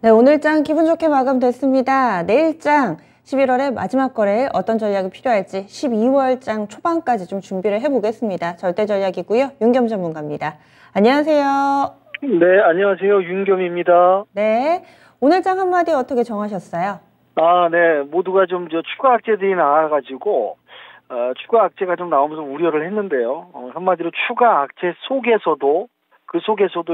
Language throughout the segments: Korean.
네, 오늘장 기분 좋게 마감됐습니다. 내일장 11월의 마지막 거래에 어떤 전략이 필요할지 12월장 초반까지 좀 준비를 해보겠습니다. 절대 전략이고요. 윤겸 전문가입니다. 안녕하세요. 네, 안녕하세요. 윤겸입니다. 네, 오늘장 한마디 어떻게 정하셨어요? 네, 모두가 좀 추가 악재들이 나와가지고 추가 악재가 좀 나오면서 우려를 했는데요. 한마디로 추가 악재 속에서도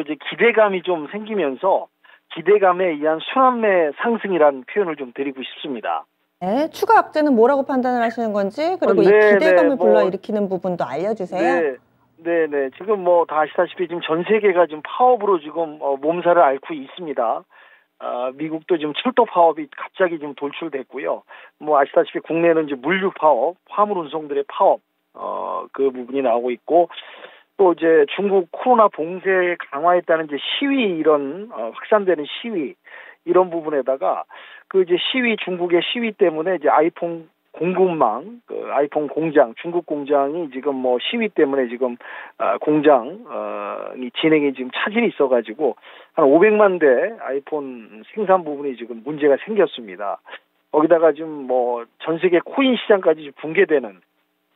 이제 기대감이 좀 생기면서 기대감에 의한 순환매 상승이라는 표현을 좀 드리고 싶습니다. 네, 추가 악재는 뭐라고 판단을 하시는 건지, 그리고 이 기대감을 불러일으키는 부분도 알려주세요. 네. 지금 다 아시다시피 지금 전 세계가 지금 파업으로 지금 몸살을 앓고 있습니다. 미국도 지금 철도 파업이 갑자기 지금 돌출됐고요. 아시다시피 국내는 이제 물류 파업, 화물 운송들의 파업, 그 부분이 나오고 있고, 또 이제 중국 코로나 봉쇄 강화했다는 이제 시위 이런 확산되는 시위 이런 부분에다가 이제 중국의 시위 때문에 이제 아이폰 공급망, 아이폰 공장, 중국 공장이 지금 시위 때문에 지금 공장이 진행이 지금 차질이 있어가지고 한 500만 대 아이폰 생산 부분이 지금 문제가 생겼습니다. 거기다가 지금 전 세계 코인 시장까지 붕괴되는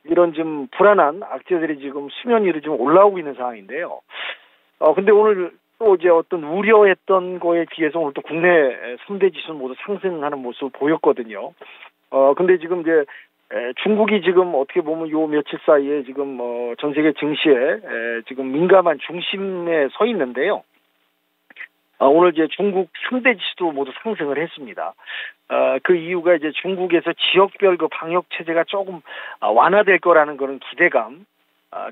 이런 좀 불안한 악재들이 지금 수면 위로 좀 올라오고 있는 상황인데요. 근데 오늘 또 이제 어떤 우려했던 거에 비해서 오늘 또 국내 3대 지수는 모두 상승하는 모습을 보였거든요. 근데 지금 이제 중국이 지금 어떻게 보면 요 며칠 사이에 지금 전 세계 증시에 지금 민감한 중심에 서 있는데요. 오늘 이제 중국 3대 지수도 모두 상승을 했습니다. 그 이유가 이제 중국에서 지역별 그 방역 체제가 조금 완화될 거라는 그런 기대감,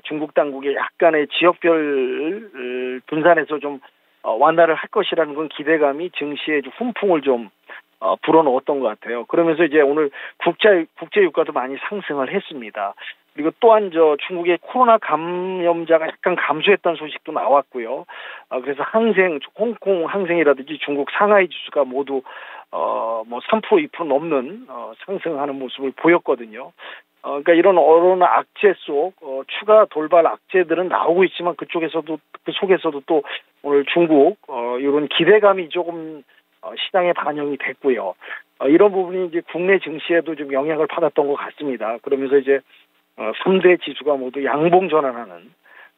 중국 당국의 약간의 지역별 분산해서 좀 완화를 할 것이라는 그런 기대감이 증시에 좀 훈풍을 좀 불어넣었던 것 같아요. 그러면서 이제 오늘 국제 유가도 많이 상승을 했습니다. 그리고 또한 중국의 코로나 감염자가 약간 감소했다는 소식도 나왔고요. 그래서 홍콩 항생이라든지 중국 상하이 지수가 모두 3% 2% 넘는 상승하는 모습을 보였거든요. 그러니까 이런 어려운 악재 속 추가 돌발 악재들은 나오고 있지만 그 속에서도 또 오늘 중국 이런 기대감이 조금 시장에 반영이 됐고요. 이런 부분이 이제 국내 증시에도 좀 영향을 받았던 것 같습니다. 그러면서 이제 3대 지수가 모두 양봉 전환하는,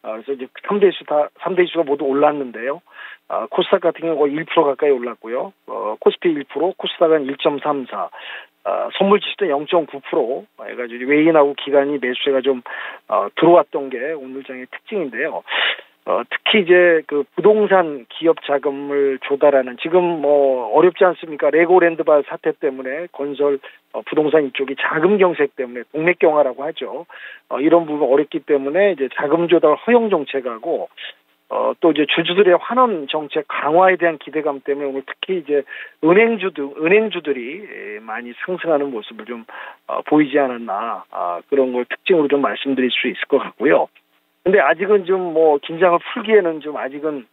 그래서 이제 3대 지수가 모두 올랐는데요. 코스닥 같은 경우 1% 가까이 올랐고요. 코스피 1%, 코스닥은 1.34, 선물 지수도 0.9% 해가지고 외인하고 기관이 매수세가 좀 들어왔던 게 오늘장의 특징인데요. 특히 이제 그 부동산 기업 자금을 조달하는 지금 어렵지 않습니까? 레고랜드발 사태 때문에 건설 부동산 이쪽이 자금 경색 때문에 동맥경화라고 하죠. 이런 부분 어렵기 때문에 이제 자금 조달 허용 정책하고 또 이제 주주들의 환원 정책 강화에 대한 기대감 때문에 오늘 특히 이제 은행주들이 많이 상승하는 모습을 좀 보이지 않았나, 그런 걸 특징으로 좀 말씀드릴 수 있을 것 같고요. 근데 아직은 좀 긴장을 풀기에는 좀 아직은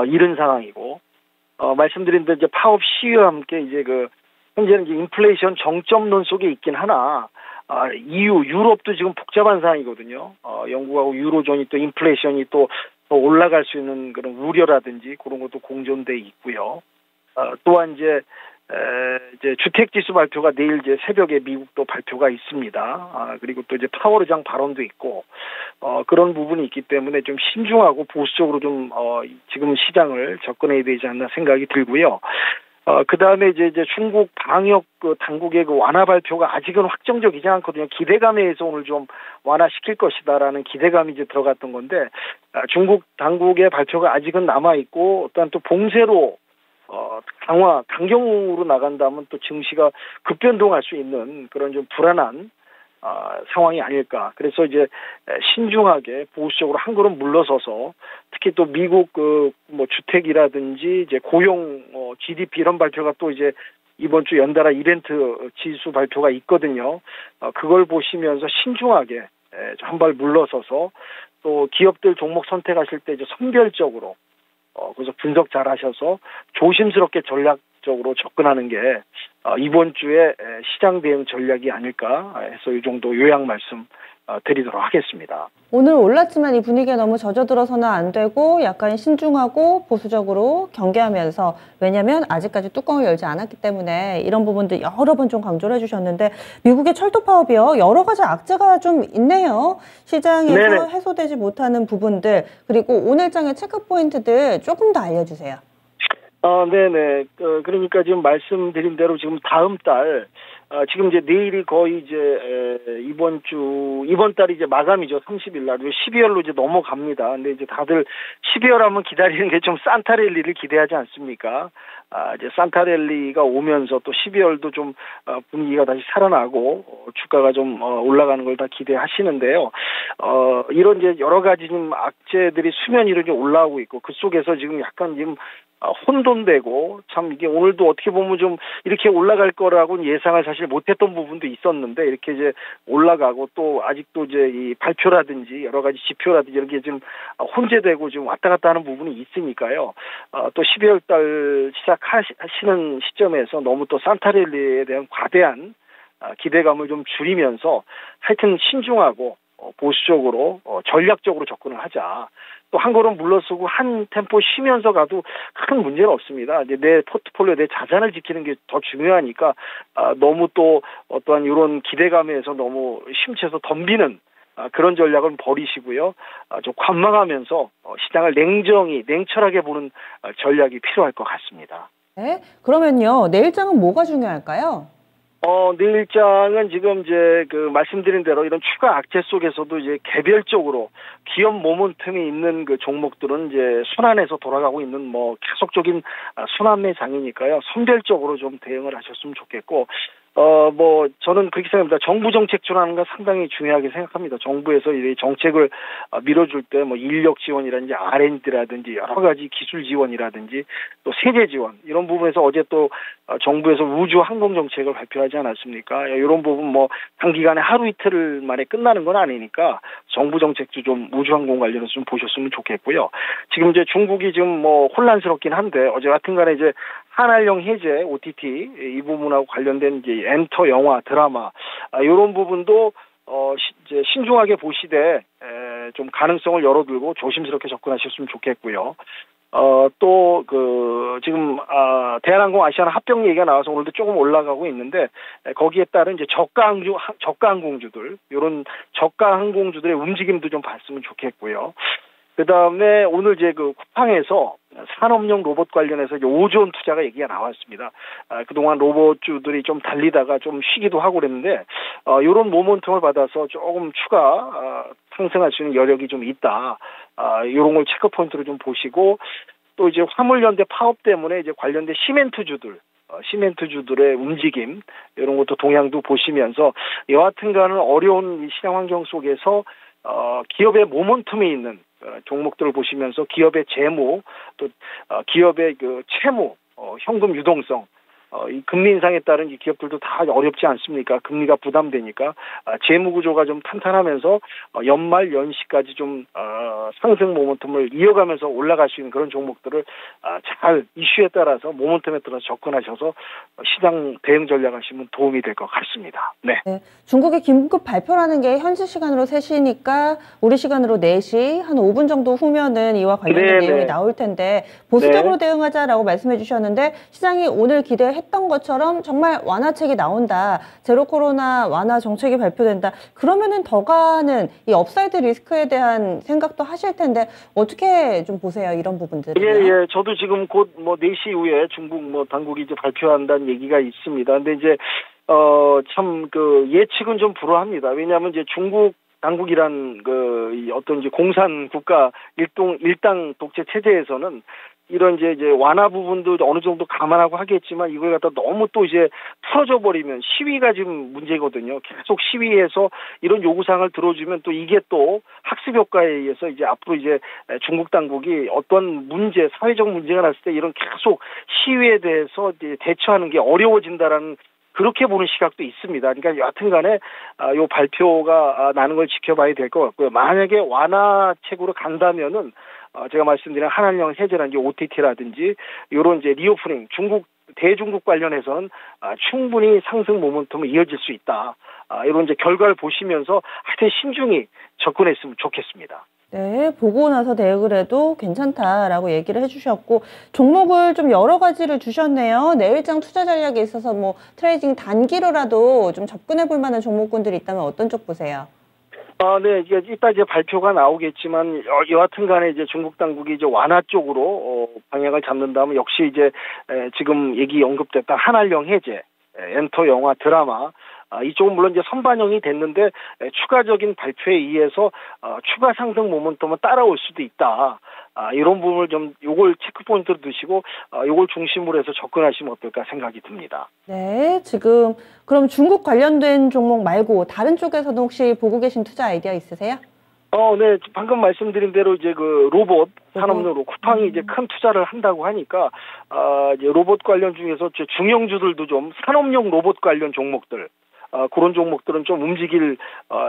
이른 상황이고, 말씀드린 대로 이제 파업 시위와 함께 이제 현재는 이제 인플레이션 정점론 속에 있긴 하나, 유럽도 지금 복잡한 상황이거든요. 영국하고 유로존이 또 인플레이션이 또 올라갈 수 있는 그런 우려라든지 그런 것도 공존돼 있고요. 또한 이제 주택지수 발표가 내일 이제 새벽에 미국도 발표가 있습니다. 그리고 또 이제 파월의장 발언도 있고, 그런 부분이 있기 때문에 좀 신중하고 보수적으로 좀, 지금 시장을 접근해야 되지 않나 생각이 들고요. 그 다음에 이제 중국 방역 당국의 완화 발표가 아직은 확정적이지 않거든요. 기대감에 의해서 오늘 좀 완화시킬 것이다라는 기대감이 이제 들어갔던 건데, 중국 당국의 발표가 아직은 남아있고, 어떤 또 봉쇄로 강경으로 나간다면 또 증시가 급변동할 수 있는 그런 좀 불안한 상황이 아닐까. 그래서 이제 신중하게 보수적으로 한 걸음 물러서서 특히 또 미국 주택이라든지 이제 고용, GDP 이런 발표가 또 이제 이번 주 연달아 이벤트 지수 발표가 있거든요. 그걸 보시면서 신중하게 한 발 물러서서 또 기업들 종목 선택하실 때 이제 선별적으로 그래서 분석 잘 하셔서 조심스럽게 전략적으로 접근하는 게 이번 주에 시장 대응 전략이 아닐까 해서 이 정도 요약 말씀 드리도록 하겠습니다. 오늘 올랐지만 이 분위기에 너무 젖어들어서는 안 되고 약간 신중하고 보수적으로 경계하면서, 왜냐하면 아직까지 뚜껑을 열지 않았기 때문에 이런 부분들 여러 번 좀 강조를 해주셨는데, 미국의 철도 파업이요, 여러 가지 악재가 좀 있네요. 시장에서 네네. 해소되지 못하는 부분들, 그리고 오늘장의 체크 포인트들 조금 더 알려주세요. 네네. 그러니까 지금 말씀드린 대로 지금 다음 달, 지금 이제 내일이 거의 이제 이번 달이 이제 마감이죠. 30일 날. 12월로 이제 넘어갑니다. 근데 이제 다들 12월 하면 기다리는 게 좀 산타랠리를 기대하지 않습니까? 이제 산타랠리가 오면서 또 12월도 좀 분위기가 다시 살아나고 주가가 좀 올라가는 걸 다 기대하시는데요. 이런 이제 여러 가지 지금 악재들이 수면 위로 이제 올라오고 있고, 그 속에서 지금 약간 지금 혼돈되고, 참 이게 오늘도 어떻게 보면 좀 이렇게 올라갈 거라고는 예상을 사실 못했던 부분도 있었는데, 이렇게 이제 올라가고, 또 아직도 이제 이 발표라든지 여러 가지 지표라든지 이렇게 좀 혼재되고 좀 왔다 갔다 하는 부분이 있으니까요. 또 12월 달 시작하시는 시점에서 너무 또 산타랠리에 대한 과대한 기대감을 좀 줄이면서 하여튼 신중하고 보수적으로 전략적으로 접근을 하자. 또 한 걸음 물러서고 한 템포 쉬면서 가도 큰 문제는 없습니다. 이제 내 포트폴리오, 내 자산을 지키는 게 더 중요하니까 너무 또 어떠한 이런 기대감에서 너무 심취해서 덤비는 그런 전략은 버리시고요. 좀 관망하면서 시장을 냉철하게 보는 전략이 필요할 것 같습니다. 네? 그러면요, 내일장은 뭐가 중요할까요? 내일장은 지금 이제 말씀드린 대로 이런 추가 악재 속에서도 이제 개별적으로 기업 모멘텀이 있는 그 종목들은 이제 순환해서 돌아가고 있는 계속적인 순환매 장이니까요. 선별적으로 좀 대응을 하셨으면 좋겠고, 저는 그렇게 생각합니다. 정부 정책주라는 건 상당히 중요하게 생각합니다. 정부에서 이 정책을 밀어줄 때 인력 지원이라든지 R&D라든지 여러 가지 기술 지원이라든지 또 세제 지원, 이런 부분에서 어제 또 정부에서 우주 항공 정책을 발표하지 않았습니까? 이런 부분 단기간에 하루 이틀 만에 끝나는 건 아니니까 정부 정책도 좀 우주 항공 관련해서 좀 보셨으면 좋겠고요. 지금 이제 중국이 지금 혼란스럽긴 한데, 어제 같은 간에 이제 한알령 해제, OTT 이 부분하고 관련된 이제 엔터 영화, 드라마 이런 부분도 이제 신중하게 보시되 좀 가능성을 열어두고 조심스럽게 접근하셨으면 좋겠고요. 또 지금 대한항공 아시아나 합병 얘기가 나와서 오늘도 조금 올라가고 있는데, 거기에 따른 이제 저가 항공주들, 이런 저가 항공주들의 움직임도 좀 봤으면 좋겠고요. 그 다음에 오늘 이제 쿠팡에서 산업용 로봇 관련해서 이제 5조 원 투자가 얘기가 나왔습니다. 그동안 로봇주들이 좀 달리다가 좀 쉬기도 하고 그랬는데, 이런 모멘텀을 받아서 조금 추가 상승할 수 있는 여력이 좀 있다. 이런 걸 체크 포인트로 좀 보시고, 또 이제 화물연대 파업 때문에 이제 관련된 시멘트주들의 움직임, 이런 것도 동향도 보시면서, 여하튼간은 어려운 이 시장 환경 속에서 기업의 모멘텀이 있는 종목들을 보시면서 기업의 재무, 또 기업의 채무, 현금 유동성, 이 금리 인상에 따른 이 기업들도 다 어렵지 않습니까? 금리가 부담되니까 재무 구조가 좀 탄탄하면서 연말 연시까지 좀 상승 모멘텀을 이어가면서 올라갈 수 있는 그런 종목들을 잘 이슈에 따라서 모멘텀에 따라서 접근하셔서 시장 대응 전략 하시면 도움이 될 것 같습니다. 네. 네, 중국의 긴급 발표라는 게 현지 시간으로 3시니까 우리 시간으로 4시, 한 5분 정도 후면은 이와 관련된 내용이 나올 텐데, 보수적으로 대응하자라고 말씀해 주셨는데, 시장이 오늘 기대했던 것처럼 정말 완화책이 나온다, 제로 코로나 완화 정책이 발표된다, 그러면은 더 가는 이 업사이드 리스크에 대한 생각도 하실 텐데, 어떻게 좀 보세요, 이런 부분들을? 예. 저도 지금 곧 4시 이후에 중국 당국이 이제 발표한다는 얘기가 있습니다. 근데 이제 참 예측은 좀 불허합니다. 왜냐하면 이제 중국 당국이란 어떤 이제 공산 국가 일당 독재 체제에서는 이런 이제 완화 부분도 어느 정도 감안하고 하겠지만, 이걸 갖다 너무 또 이제 풀어져 버리면 시위가 지금 문제거든요. 계속 시위해서 이런 요구사항을 들어주면 또 이게 또 학습 효과에 의해서 이제 앞으로 이제 중국 당국이 어떤 사회적 문제가 났을 때 이런 계속 시위에 대해서 이제 대처하는 게 어려워진다라는, 그렇게 보는 시각도 있습니다. 그러니까 여하튼간에 요 발표가 나는 걸 지켜봐야 될 것 같고요. 만약에 완화책으로 간다면은 제가 말씀드린 한알령 해제라든지 OTT라든지 이런 이제 리오프닝, 중국 대중국 관련해서는 충분히 상승 모멘텀은 이어질 수 있다. 이런 이제 결과를 보시면서 하여튼 신중히 접근했으면 좋겠습니다. 네, 보고 나서 대응을 해도 괜찮다라고 얘기를 해주셨고, 종목을 좀 여러 가지를 주셨네요. 내일장 투자 전략에 있어서 뭐 트레이딩 단기로라도 좀 접근해 볼 만한 종목군들이 있다면 어떤 쪽 보세요? 네, 이따 이제 발표가 나오겠지만, 여하튼 간에 이제 중국 당국이 이제 완화 쪽으로, 방향을 잡는다면 역시 이제, 지금 얘기 언급됐던 한알령 해제, 엔터 영화 드라마, 이쪽은 물론 이제 선반영이 됐는데, 추가적인 발표에 의해서, 추가 상승 모멘텀은 따라올 수도 있다. 이런 부분을 좀, 요걸 체크포인트로 두시고, 요걸 중심으로 해서 접근하시면 어떨까 생각이 듭니다. 네, 지금 그럼 중국 관련된 종목 말고 다른 쪽에서도 혹시 보고 계신 투자 아이디어 있으세요? 네, 방금 말씀드린 대로 이제 그 로봇 산업용 쿠팡이 이제 큰 투자를 한다고 하니까, 이제 로봇 관련 중에서 중형주들도 좀 산업용 로봇 관련 종목들, 그런 종목들은 좀 움직일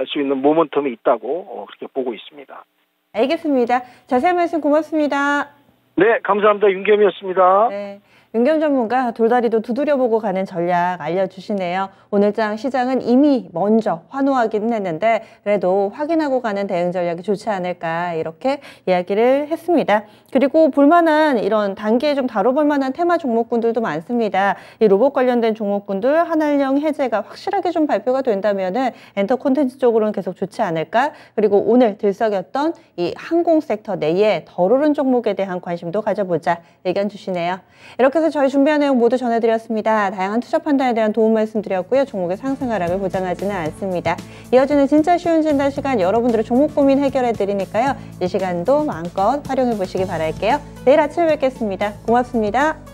수 있는 모멘텀이 있다고 그렇게 보고 있습니다. 알겠습니다. 자세한 말씀 고맙습니다. 네, 감사합니다. 윤겸이었습니다. 네. 윤겸 전문가 돌다리도 두드려보고 가는 전략 알려주시네요. 오늘장 시장은 이미 먼저 환호하기는 했는데 그래도 확인하고 가는 대응 전략이 좋지 않을까 이렇게 이야기를 했습니다. 그리고 볼만한 이런 단기에 좀 다뤄볼 만한 테마 종목군들도 많습니다. 이 로봇 관련된 종목군들 한알령 해제가 확실하게 좀 발표가 된다면은 엔터 콘텐츠 쪽으로는 계속 좋지 않을까. 그리고 오늘 들썩였던 이 항공 섹터 내에 덜 오른 종목에 대한 관심도 가져보자 의견 주시네요. 이렇게 해서 저희 준비한 내용 모두 전해드렸습니다. 다양한 투자 판단에 대한 도움 말씀드렸고요. 종목의 상승 하락을 보장하지는 않습니다. 이어지는 진짜 쉬운 진단 시간 여러분들의 종목 고민 해결해드리니까요. 이 시간도 마음껏 활용해 보시기 바랄게요. 내일 아침에 뵙겠습니다. 고맙습니다.